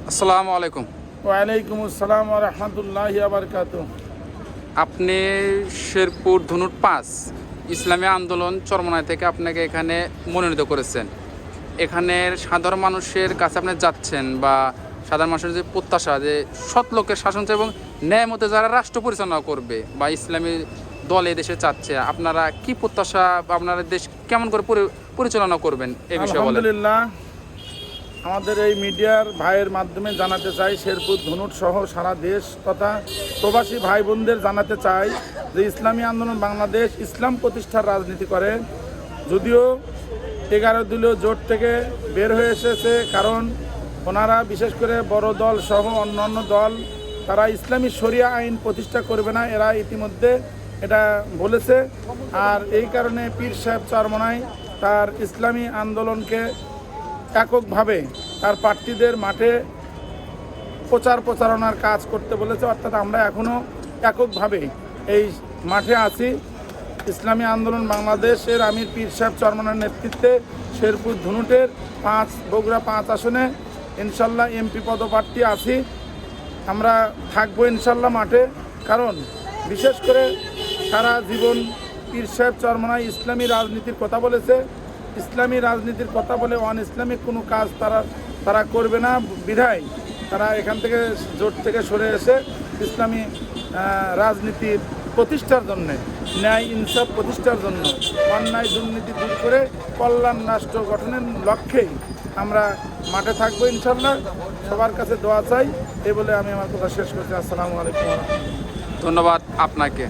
আসসালামু আলাইকুম। ওয়ালাইকুম আসসালাম ওয়া রাহমাতুল্লাহি ওয়া বারাকাতুহু। আপনি শেরপুর ধনুট ৫ ইসলামী আন্দোলন চরমনাই থেকে আপনাকে এখানে মনোনীত করেছেন। এখানের সাধারণ মানুষের কাছে আপনি যাচ্ছেন বা সাধারণ মানুষের যে প্রত্যাশা যে সৎ লোকের শাসন চাই এবং ন্যায় মতে যারা রাষ্ট্র পরিচালনা করবে বা ইসলামী দল এই দেশে চাচ্ছে, আপনারা কি প্রত্যাশা বা আপনারা দেশ কেমন করে পরিচালনা করবেন এই বিষয়ে বলেন। আলহামদুলিল্লাহ, আমাদের এই মিডিয়ার ভাইয়ের মাধ্যমে জানাতে চাই, শেরপুর ধনুট সহ সারা দেশ তথা প্রবাসী ভাই বোনদের জানাতে চাই যে ইসলামী আন্দোলন বাংলাদেশ ইসলাম প্রতিষ্ঠার রাজনীতি করে। যদিও 11 দলীয় জোট থেকে বের হয়ে এসেছে, কারণ ওনারা বিশেষ করে বড় দল সহ অন্যান্য দল তারা ইসলামী শরিয়া আইন প্রতিষ্ঠা করবে না, এরা ইতিমধ্যে এটা বলেছে। আর এই কারণে পীর সাহেব চরমনাই তার ইসলামী আন্দোলনকে এককভাবে তার প্রার্থীদের মাঠে প্রচারণার কাজ করতে বলেছে। অর্থাৎ আমরা এখনও এককভাবে এই মাঠে আছি। ইসলামী আন্দোলন বাংলাদেশের আমির পীর সাহেব চরমনাইয়ের নেতৃত্বে শেরপুর ধনুটের বগুড়া 5 আসনে ইনশাল্লাহ এমপি পদপ্রার্থী আছি। আমরা থাকবো ইনশাল্লাহ মাঠে, কারণ বিশেষ করে সারা জীবন পীর সাহেব চরমনাই ইসলামী রাজনীতির কথা বলেছে। ইসলামী রাজনীতির কথা বলে অন ইসলামিক কোনো কাজ তারা করবে না, বিধায় তারা এখান থেকে জোট থেকে সরে এসে ইসলামী রাজনীতির প্রতিষ্ঠার জন্য, ন্যায় ইনসাফ প্রতিষ্ঠার জন্য, অন্যায় দুর্নীতি দূর করে কল্যাণ রাষ্ট্র গঠনের লক্ষ্যেই আমরা মাঠে থাকবো ইনশাল্লাহ। সবার কাছে দোয়া চাই, এই বলে আমি আমার কথা শেষ করছি। আসসালামু আলাইকুম। ধন্যবাদ আপনাকে।